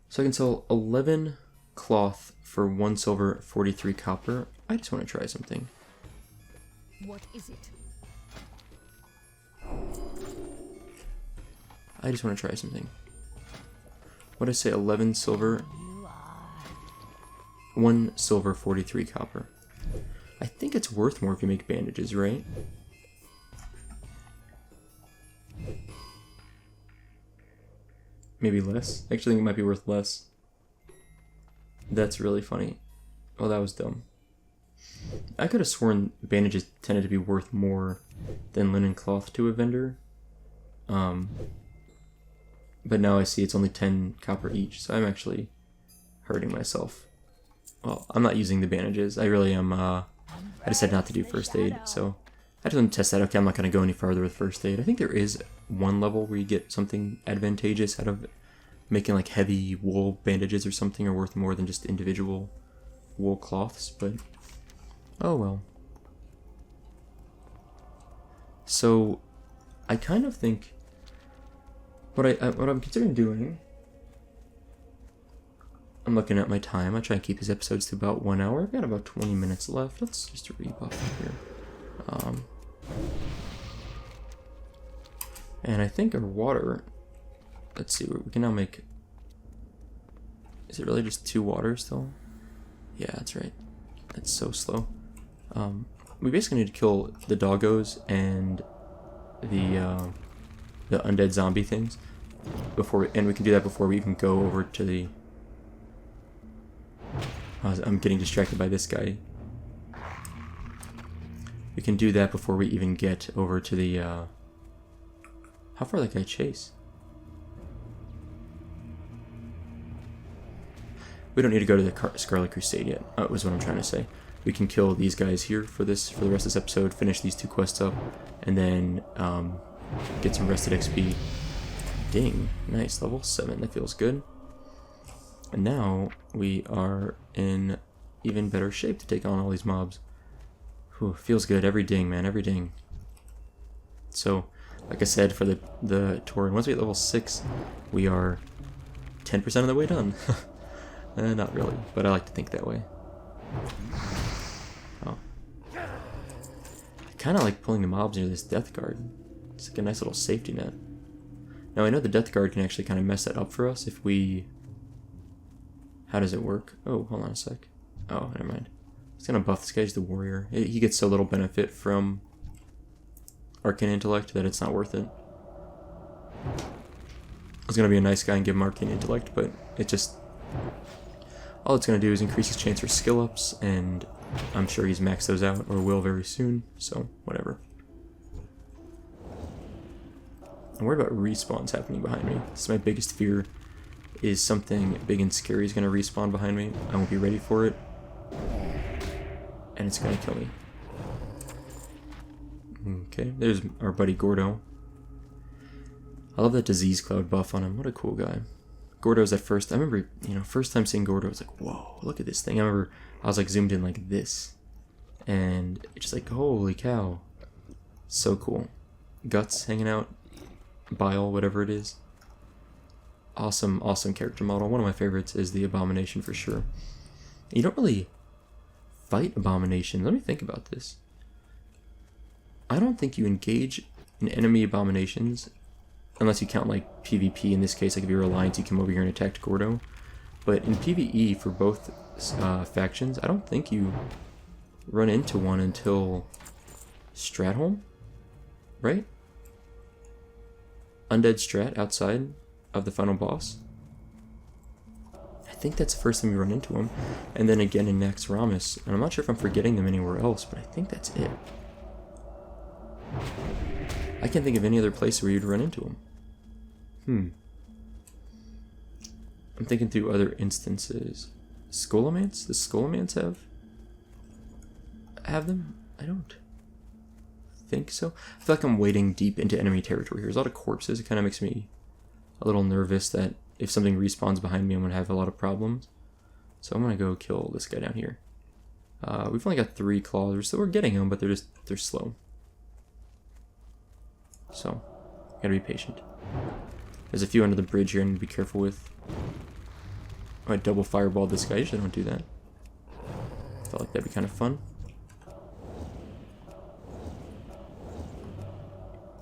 So I can sell 11 cloth for 1 silver, 43 copper. I just want to try something. What is it? I just want to try something. What did I say? 11 silver, 1 silver, 43 copper. I think it's worth more if you make bandages, right? Maybe less? I actually think it might be worth less. That's really funny. Oh, that was dumb. I could have sworn bandages tended to be worth more than linen cloth to a vendor. But now I see it's only 10 copper each, so I'm actually hurting myself. Well, I'm not using the bandages. I really am, I decided not to do first aid, so I just want to test that. Okay, I'm not going to go any farther with first aid. I think there is one level where you get something advantageous out of making like heavy wool bandages or something are worth more than just individual wool cloths, but oh well. So I kind of think what I'm considering doing, I'm looking at my time. I try and keep these episodes to about 1 hour. I've got about 20 minutes left. Let's just rebuff here. And I think our water, let's see, we can now make, is it really just 2 water still? Yeah, that's right. That's so slow. We basically need to kill the doggos and the undead zombie things before, and we can do that before we even go over to the, I'm getting distracted by this guy. We can do that before we even get over to the, how far that guy chase? We don't need to go to the Scarlet Crusade yet, was what I'm trying to say. We can kill these guys here for the rest of this episode, finish these 2 quests up, and then get some rested XP. Ding, nice, level 7, that feels good. And now we are in even better shape to take on all these mobs. Whew, feels good, every ding, man, every ding. So, like I said, for the Tauren, once we hit level 6, we are 10% of the way done. Not really, but I like to think that way. Oh. I kind of like pulling the mobs near this death guard. It's like a nice little safety net. Now I know the death guard can actually kind of mess that up for us if we... How does it work? Oh, hold on a sec. Oh, never mind. It's gonna buff this guy. He's the warrior. He gets so little benefit from arcane intellect that it's not worth it. I was gonna be a nice guy and give him arcane intellect, but it just... All it's going to do is increase his chance for skill ups, and I'm sure he's maxed those out, or will very soon, so whatever. I'm worried about respawns happening behind me. This is my biggest fear, is something big and scary is going to respawn behind me. I won't be ready for it, and it's going to kill me. Okay, there's our buddy Gordo. I love that disease cloud buff on him. What a cool guy. Gordo's at first, I remember, first time seeing Gordo, I was like, whoa, look at this thing. I remember I was like zoomed in like this, and it's just like, holy cow, so cool. Guts hanging out, bile, whatever it is. Awesome, awesome character model. One of my favorites is the Abomination for sure. You don't really fight Abomination. Let me think about this. I don't think you engage in enemy Abominations unless you count like PvP. In this case, like if you're Alliance, you come over here and attacked Gordo. But in PvE for both factions, I don't think you run into one until Stratholme, right? Undead Strat outside of the final boss. I think that's the first time you run into him. And then again in Naxxramas. And I'm not sure if I'm forgetting them anywhere else, but I think that's it. I can't think of any other place where you'd run into him. I'm thinking through other instances. Scholomance? Does Scholomance have them? I don't think so. I feel like I'm wading deep into enemy territory here. There's a lot of corpses. It kind of makes me a little nervous that if something respawns behind me, I'm going to have a lot of problems. So I'm going to go kill this guy down here. We've only got 3 claws, so we're getting them, but they're slow. So, gotta be patient. There's a few under the bridge here I need to be careful with. I might double fireball this guy. Usually don't do that. Felt like that'd be kind of fun.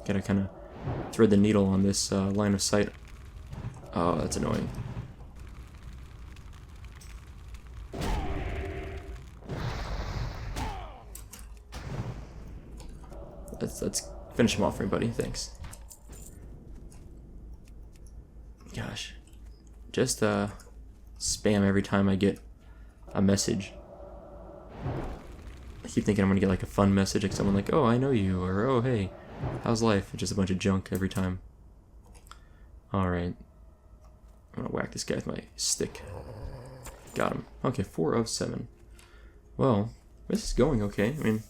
Gotta kind of thread the needle on this line of sight. Oh, that's annoying. Let's finish him off for me, buddy. Thanks. Gosh. Just spam every time I get a message. keep thinking I'm gonna get like a fun message, like someone like, oh, I know you, or oh, hey, how's life? It's just a bunch of junk every time. Alright. I'm gonna whack this guy with my stick. Got him. Okay, 4 of 7. Well, this is going okay. I mean,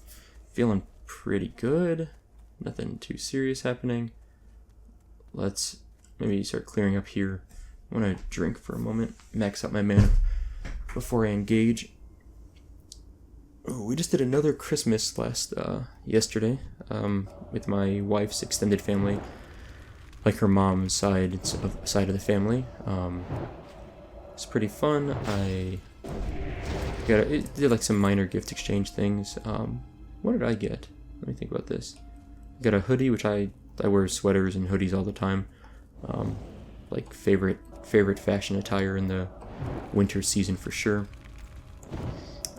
feeling pretty good. Nothing too serious happening. Let's maybe start clearing up here. I'm gonna drink for a moment, max out my mana before I engage. Oh, we just did another Christmas yesterday with my wife's extended family, like her mom's side of the family. It's pretty fun. I did like some minor gift exchange things. What did I get? Let me think about this. I got a hoodie, which I wear sweaters and hoodies all the time. Like favorite fashion attire in the winter season for sure.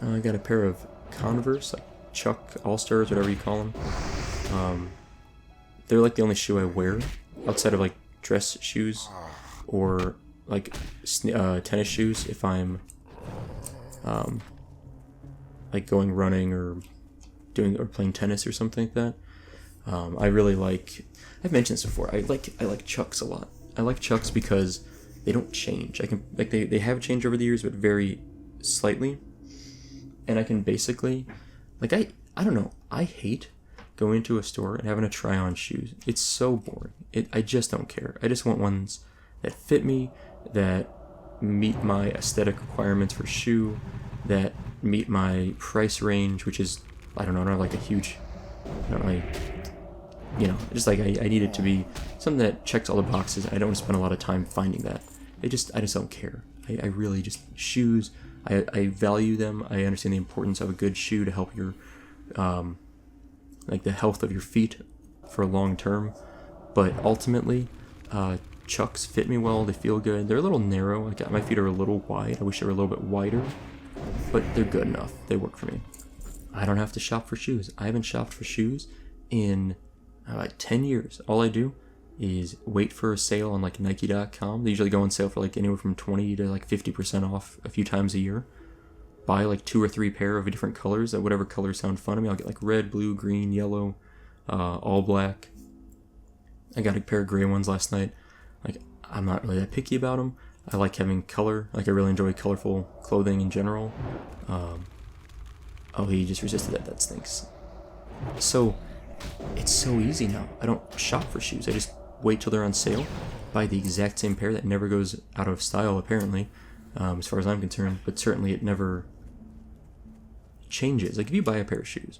I got a pair of Converse, like Chuck All-Stars, whatever you call them. They're like the only shoe I wear outside of like dress shoes or like tennis shoes if I'm like going running or playing tennis or something like that. I really like. I've mentioned this before. I like Chucks a lot. I like Chucks because they don't change. I can like they have changed over the years, but very slightly. And I can basically, like I don't know. I hate going into a store and having to try on shoes. It's so boring. I just don't care. I just want ones that fit me, that meet my aesthetic requirements for shoe, that meet my price range, which is I don't know, not like a huge, not like, you know, just like I need it to be something that checks all the boxes. I don't want to spend a lot of time finding that. I just don't care. I really just shoes. I value them. I understand the importance of a good shoe to help your like the health of your feet for long term. But ultimately, Chucks fit me well. They feel good. They're a little narrow. Like my feet are a little wide. I wish they were a little bit wider, but they're good enough. They work for me. I don't have to shop for shoes. I haven't shopped for shoes in 10 years. All I do is wait for a sale on like Nike.com. They usually go on sale for like anywhere from 20 to like 50% off a few times a year. Buy like 2 or 3 pair of different colors, whatever colors sound fun to me. I'll get like red, blue, green, yellow, all black. I got a pair of gray ones last night. Like I'm not really that picky about them. I like having color. Like I really enjoy colorful clothing in general. Oh, he just resisted that. That stinks. So it's so easy now. I don't shop for shoes. I just wait till they're on sale, buy the exact same pair that never goes out of style apparently, as far as I'm concerned, but certainly it never changes. Like if you buy a pair of shoes,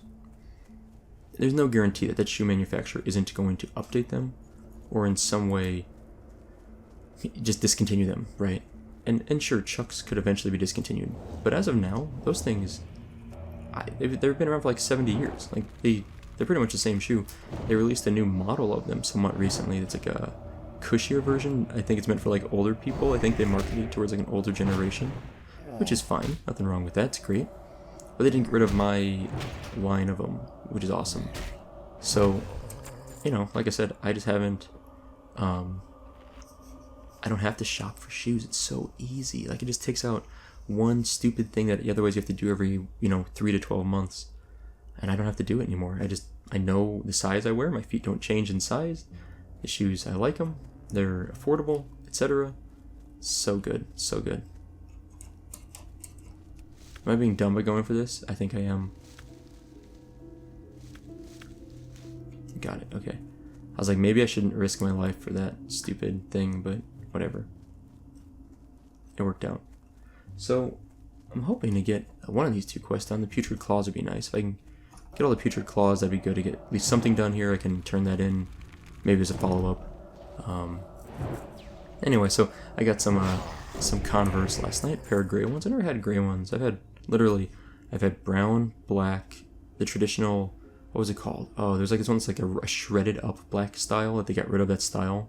there's no guarantee that that shoe manufacturer isn't going to update them or in some way just discontinue them, right? And sure, Chucks could eventually be discontinued, but as of now, those things, they've been around for like 70 years. Like they're pretty much the same shoe. They released a new model of them somewhat recently. It's like a cushier version. I think it's meant for like older people. I think they marketed it towards like an older generation, which is fine. Nothing wrong with that. It's great. But they didn't get rid of my line of them, which is awesome. So, you know, like I said, I just haven't. I don't have to shop for shoes. It's so easy. Like it just takes out one stupid thing that otherwise you have to do every 3 to 12 months. And I don't have to do it anymore. I know the size I wear. My feet don't change in size. The shoes, I like them. They're affordable, etc. So good. So good. Am I being dumb by going for this? I think I am. Got it. Okay. I was like, maybe I shouldn't risk my life for that stupid thing, but whatever. It worked out. So, I'm hoping to get one of these 2 quests done. The Putrid Claws would be nice. If I can get all the Putrid Claws, that'd be good to get at least something done here. I can turn that in. Maybe as a follow-up. Anyway, so I got some Converse last night. A pair of gray ones. I never had gray ones. I've had brown, black, the traditional, what was it called? Oh, there's like this one that's like a shredded up black style that they got rid of that style.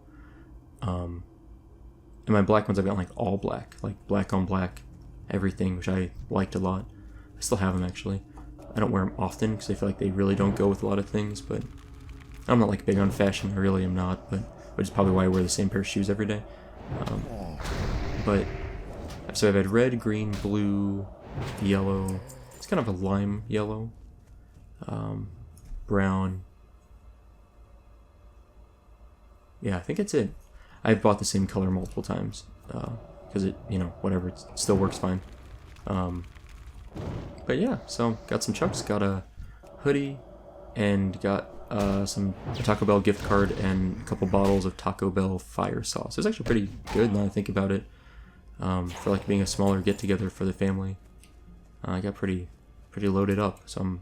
And my black ones I've got like all black, like black on black, everything, which I liked a lot. I still have them actually. I don't wear them often because I feel like they really don't go with a lot of things, but I'm not like big on fashion. I really am not, but which is probably why I wear the same pair of shoes every day. But so I've had red, green, blue, yellow. It's kind of a lime yellow. brown. Yeah, I think it's it. I've bought the same color multiple times because it, you know, whatever, it still works fine. But yeah, so got some chucks, got a hoodie, and got some Taco Bell gift card and a couple bottles of Taco Bell fire sauce. It was actually pretty good now I think about it. For like being a smaller get together for the family, I got pretty loaded up, so I'm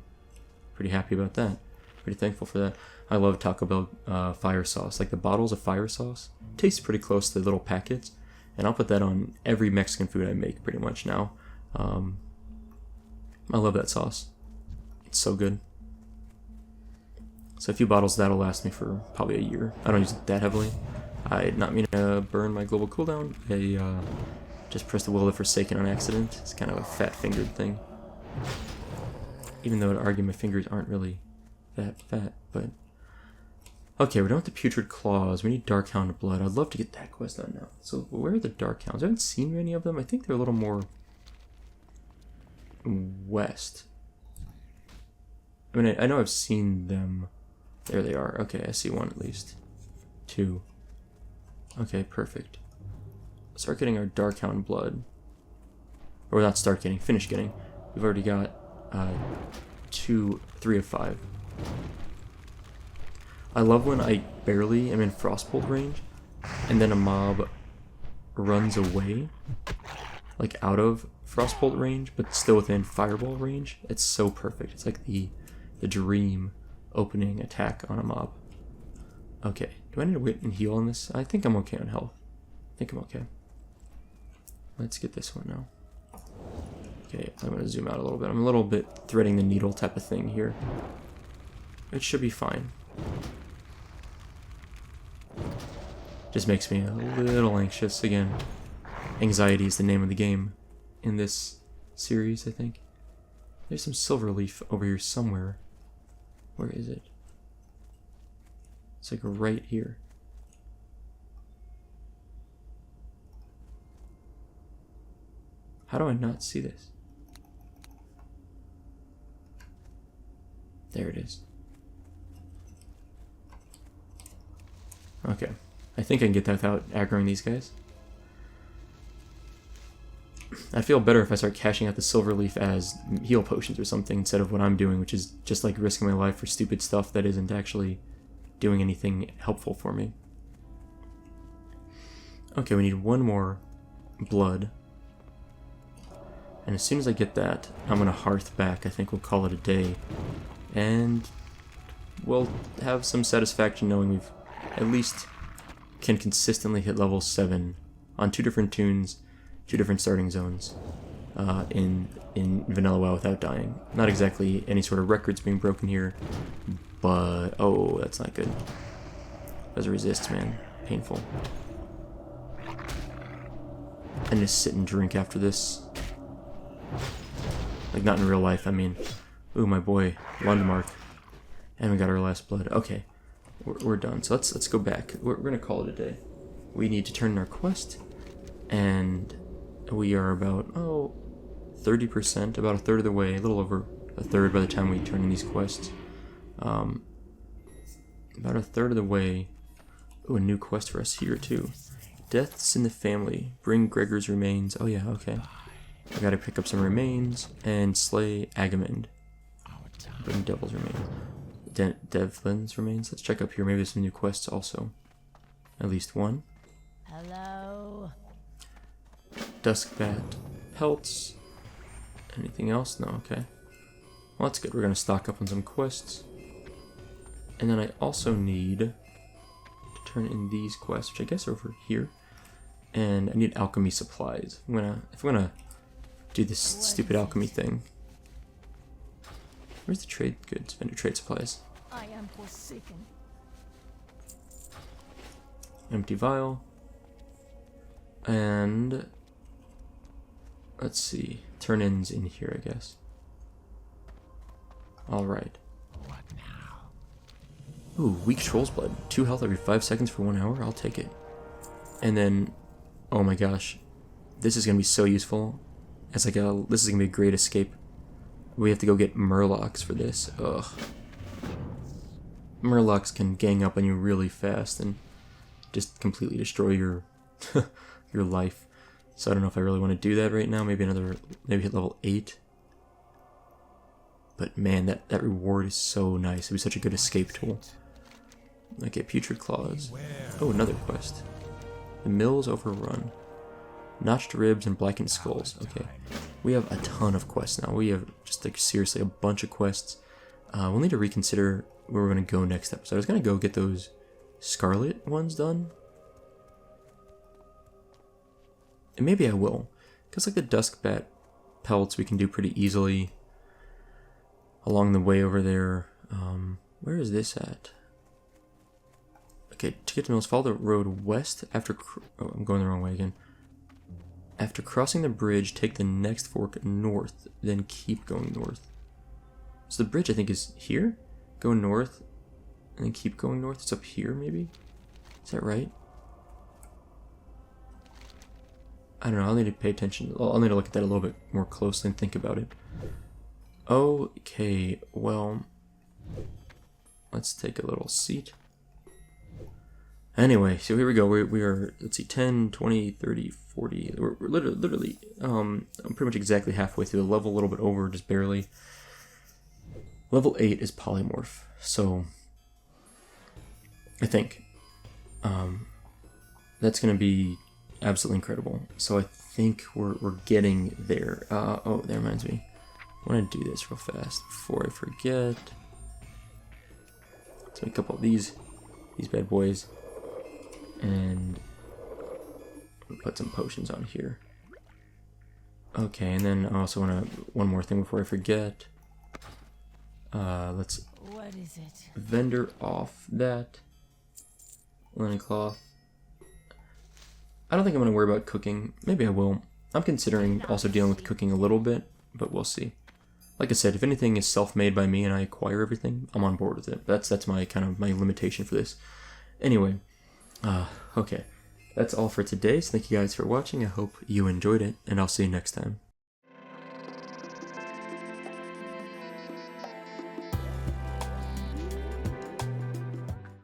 pretty happy about that. Pretty thankful for that. I love Taco Bell fire sauce. Like the bottles of fire sauce tastes pretty close to the little packets, and I'll put that on every Mexican food I make pretty much now. I love that sauce. It's so good. So a few bottles that'll last me for probably a year. I don't use it that heavily. I did not mean to burn my global cooldown. I just pressed the Will of Forsaken on accident. It's kind of a fat-fingered thing. Even though I'd argue my fingers aren't really that fat, but... Okay, we're done with the Putrid Claws. We need Darkhound Blood. I'd love to get that quest done now. So where are the Darkhounds? I haven't seen any of them. I think they're a little more... west. I mean, I know I've seen them. There they are. Okay, I see one at least. Two. Okay, perfect. Start getting our Darkhound Blood. Or not start getting, finish getting. We've already got 3 of 5. I love when I barely am in Frostbolt range, and then a mob runs away, like out of Frostbolt range, but still within Fireball range. It's so perfect. It's like the dream opening attack on a mob. Okay, do I need to wait and heal on this? I think I'm okay on health. I think I'm okay. Let's get this one now. Okay, I'm going to zoom out a little bit. I'm a little bit threading the needle type of thing here. It should be fine. Just makes me a little anxious again. Anxiety is the name of the game in this series, I think. There's some silver leaf over here somewhere. Where is it? It's like right here. How do I not see this? There it is. Okay. I think I can get that without aggroing these guys. I feel better if I start cashing out the silver leaf as heal potions or something instead of what I'm doing, which is just like risking my life for stupid stuff that isn't actually doing anything helpful for me. Okay, we need one more blood. And as soon as I get that, I'm going to hearth back. I think we'll call it a day. And we'll have some satisfaction knowing we've at least can consistently hit level 7 on 2 different tunes, 2 different starting zones in Vanilla WoW without dying. Not exactly any sort of records being broken here, but... oh, that's not good. Those resists, man. Painful. I need to sit and drink after this. Like, not in real life, I mean. Ooh, my boy, Lundmark. And we got our last blood. Okay, we're done. So let's go back. We're gonna call it a day. We need to turn in our quest, and we are about 30%, about a third of the way, a little over a third by the time we turn in these quests. About a third of the way. Ooh, a new quest for us here too. Deaths in the family. Bring Gregor's remains. Oh yeah, okay. I gotta pick up some remains and slay Agamemnon. Bring Devil's remains. Devlin's remains. Let's check up here. Maybe there's some new quests also. At least one. Hello. Duskbat pelts. Anything else? No, okay. Well, that's good. We're gonna stock up on some quests. And then I also need to turn in these quests, which I guess are over here. And I need alchemy supplies. If I'm gonna do this stupid alchemy thing. Where's the trade goods? Vendor trade supplies. I am forsaken. Empty vial. And let's see. Turn-ins in here, I guess. Alright. What now? Ooh, weak troll's blood. 2 health every 5 seconds for 1 hour. I'll take it. And then, oh my gosh, this is gonna be so useful. It's like this is gonna be a great escape we have to go get murlocs for this. Ugh. Murlocs can gang up on you really fast and just completely destroy your your life. So I don't know if I really want to do that right now. Maybe hit level 8. But man, that reward is so nice. It'd be such a good escape tool. Okay, putrid claws. Oh, another quest. The mill's overrun. Notched ribs and blackened skulls. Okay, we have a ton of quests now. We have just like seriously a bunch of quests. We'll need to reconsider where we're gonna go next episode. I was gonna go get those scarlet ones done, and maybe I will, because like the duskbat pelts we can do pretty easily along the way over there. Where is this at? Okay, to get to Mills, follow the road west after... oh, I'm going the wrong way again. After crossing the bridge, take the next fork north, then keep going north. So the bridge, I think, is here? Go north, and then keep going north. It's up here, maybe? Is that right? I don't know, I'll need to pay attention. I'll need to look at that a little bit more closely and think about it. Okay, well... let's take a little seat. Anyway, so here we go. We are, let's see, 10, 20, 30, 40. We're literally I'm pretty much exactly halfway through the level, a little bit over, just barely. Level 8 is polymorph, so I think that's going to be absolutely incredible. So I think we're getting there. Oh, that reminds me. I want to do this real fast before I forget. Let's make a couple of these bad boys. And put some potions on here. Okay, and then I also want to one more thing before I forget. Let's What is it? vendor off that linen cloth. I don't think I'm going to worry about cooking. Maybe I will. I'm considering also dealing with cooking a little bit, but we'll see. Like I said, if anything is self-made by me and I acquire everything, I'm on board with it. That's my kind of my limitation for this. Anyway. Okay, that's all for today, so thank you guys for watching. I hope you enjoyed it, and I'll see you next time.